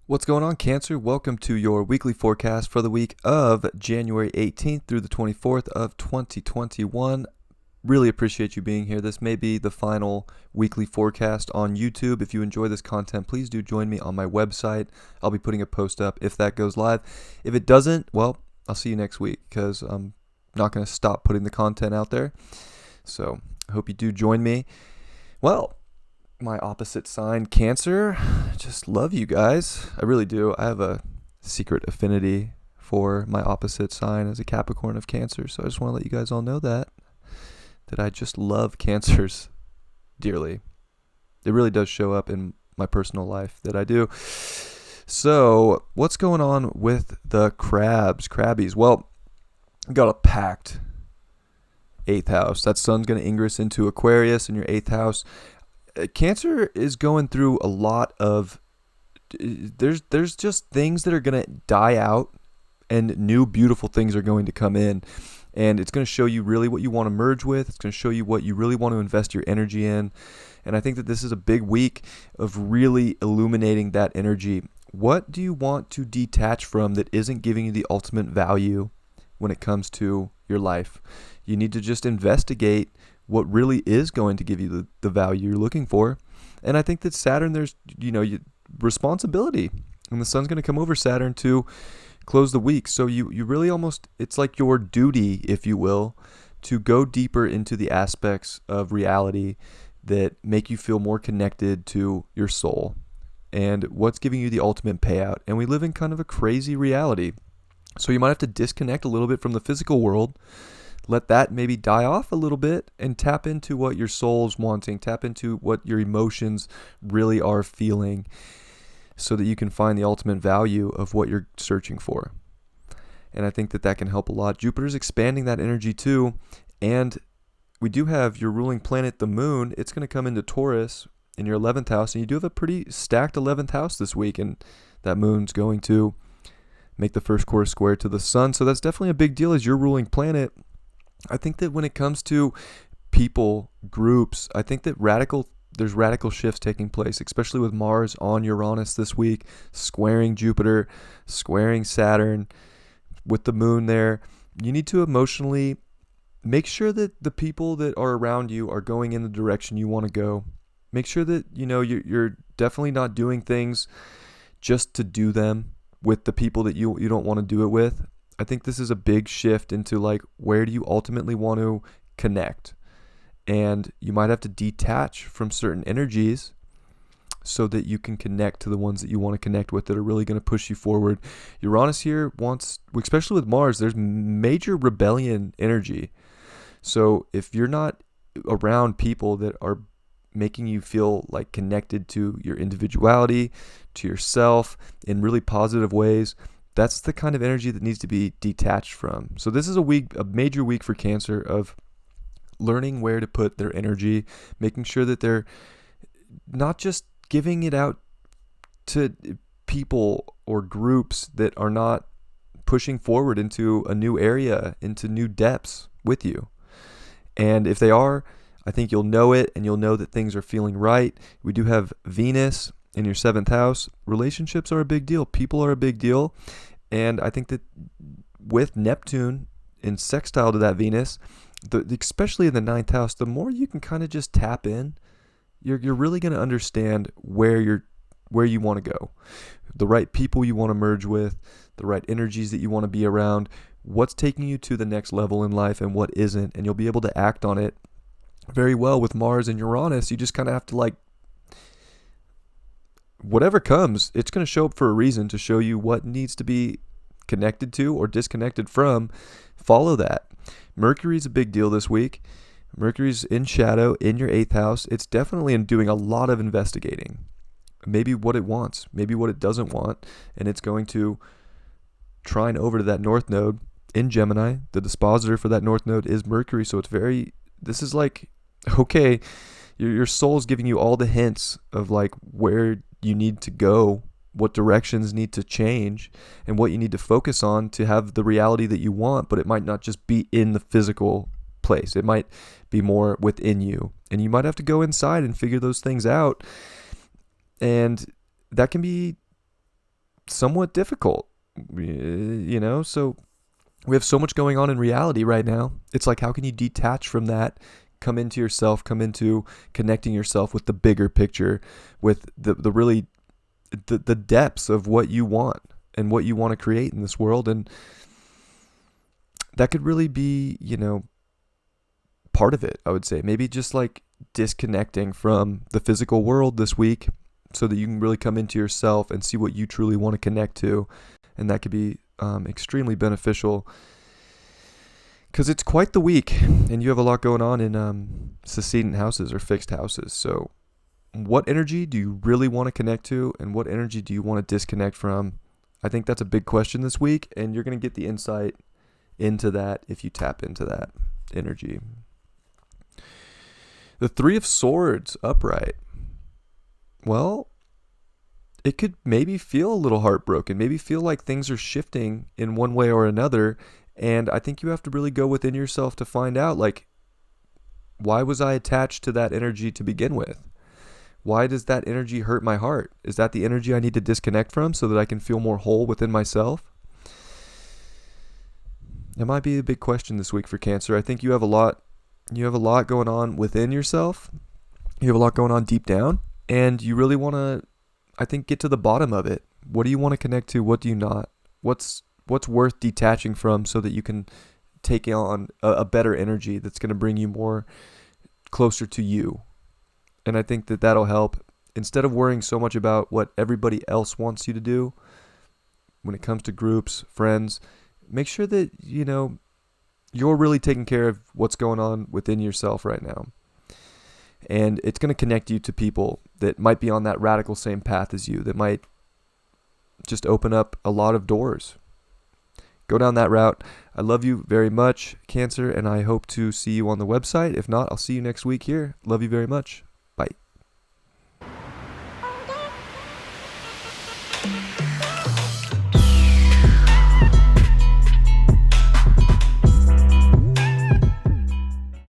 What's going on, Cancer? Welcome to your weekly forecast for the week of January 18th through the 24th of 2021. Really appreciate you being here. This may be the final weekly forecast on YouTube. If you enjoy this content, please do join me on my website. I'll be putting a post up if that goes live. If it doesn't, well, I'll see you next week because I'm not going to stop putting the content out there. So I hope you do join me. Well, my opposite sign, Cancer, just love you guys. I really do. I have a secret affinity for my opposite sign as a Capricorn of Cancer. So I just want to let you guys all know that I just love Cancers dearly. It really does show up in my personal life that I do. So what's going on with the crabbies? Well, got a packed 8th house. That sun's going to ingress into Aquarius in your 8th house. Cancer is going through a lot of, there's just things that are going to die out and new beautiful things are going to come in. And it's going to show you really what you want to merge with. It's going to show you what you really want to invest your energy in. And I think that this is a big week of really illuminating that energy. What do you want to detach from that isn't giving you the ultimate value when it comes to your life? You need to just investigate what really is going to give you the value you're looking for. And I think that Saturn, there's, responsibility. And the sun's going to come over Saturn to close the week. So you really almost, it's like your duty, if you will, to go deeper into the aspects of reality that make you feel more connected to your soul and what's giving you the ultimate payout. And we live in kind of a crazy reality. So you might have to disconnect a little bit from the physical world, let that maybe die off a little bit and tap into what your soul's wanting, tap into what your emotions really are feeling so that you can find the ultimate value of what you're searching for. And I think that can help a lot. Jupiter's expanding that energy too. And we do have your ruling planet, the moon. It's going to come into Taurus in your 11th house. And you do have a pretty stacked 11th house this week. And that moon's going to make the first quarter square to the sun. So that's definitely a big deal as your ruling planet. I think that when it comes to people, groups, I think that there's radical shifts taking place, especially with Mars on Uranus this week, squaring Jupiter, squaring Saturn, with the moon there. You need to emotionally make sure that the people that are around you are going in the direction you want to go. Make sure that, you're definitely not doing things just to do them with the people that you don't want to do it with. I think this is a big shift into where do you ultimately want to connect? And you might have to detach from certain energies so that you can connect to the ones that you want to connect with that are really going to push you forward. Uranus here wants, especially with Mars, there's major rebellion energy. So if you're not around people that are making you feel connected to your individuality, to yourself in really positive ways, that's the kind of energy that needs to be detached from. So this is a major week for Cancer of learning where to put their energy, making sure that they're not just giving it out to people or groups that are not pushing forward into a new area, into new depths with you. And if they are, I think you'll know it and you'll know that things are feeling right. We do have Venus in your 7th house. Relationships are a big deal. People are a big deal. And I think that with Neptune in sextile to that Venus, especially in the 9th house, the more you can kind of just tap in, you're really going to understand where you want to go, the right people you want to merge with, the right energies that you want to be around, what's taking you to the next level in life and what isn't, and you'll be able to act on it very well. With Mars and Uranus, you just kind of have to whatever comes, it's going to show up for a reason to show you what needs to be connected to or disconnected from. Follow that. Mercury's a big deal this week. Mercury's in shadow in your 8th house. It's definitely doing a lot of investigating. Maybe what it wants, maybe what it doesn't want, and it's going to trine over to that North Node in Gemini. The dispositor for that North Node is Mercury, so this is okay, your soul's giving you all the hints of where you need to go, what directions need to change, and what you need to focus on to have the reality that you want, but it might not just be in the physical place. It might be more within you, and you might have to go inside and figure those things out. And that can be somewhat difficult, so we have so much going on in reality right now. It's like, how can you detach from that, come into yourself, come into connecting yourself with the bigger picture, with the depths of what you want and what you want to create in this world. And that could really be, part of it, I would say. Maybe just like disconnecting from the physical world this week so that you can really come into yourself and see what you truly want to connect to. And that could be extremely beneficial, because it's quite the week and you have a lot going on in succeedent houses or fixed houses. So what energy do you really want to connect to, and what energy do you want to disconnect from? I think that's a big question this week, and you're going to get the insight into that if you tap into that energy. The Three of Swords upright. Well, it could maybe feel a little heartbroken, maybe feel like things are shifting in one way or another. And I think you have to really go within yourself to find out, like, why was I attached to that energy to begin with? Why does that energy hurt my heart? Is that the energy I need to disconnect from so that I can feel more whole within myself? That might be a big question this week for Cancer. I think you have a lot going on within yourself. You have a lot going on deep down, and you really want to, I think, get to the bottom of it. What do you want to connect to? What do you not? What's worth detaching from so that you can take on a better energy that's going to bring you more closer to you? And I think that that'll help. Instead of worrying so much about what everybody else wants you to do when it comes to groups, friends, make sure that, you're really taking care of what's going on within yourself right now. And it's going to connect you to people that might be on that radical same path as you, that might just open up a lot of doors. Go down that route. I love you very much, Cancer, and I hope to see you on the website. If not, I'll see you next week here. Love you very much. Bye.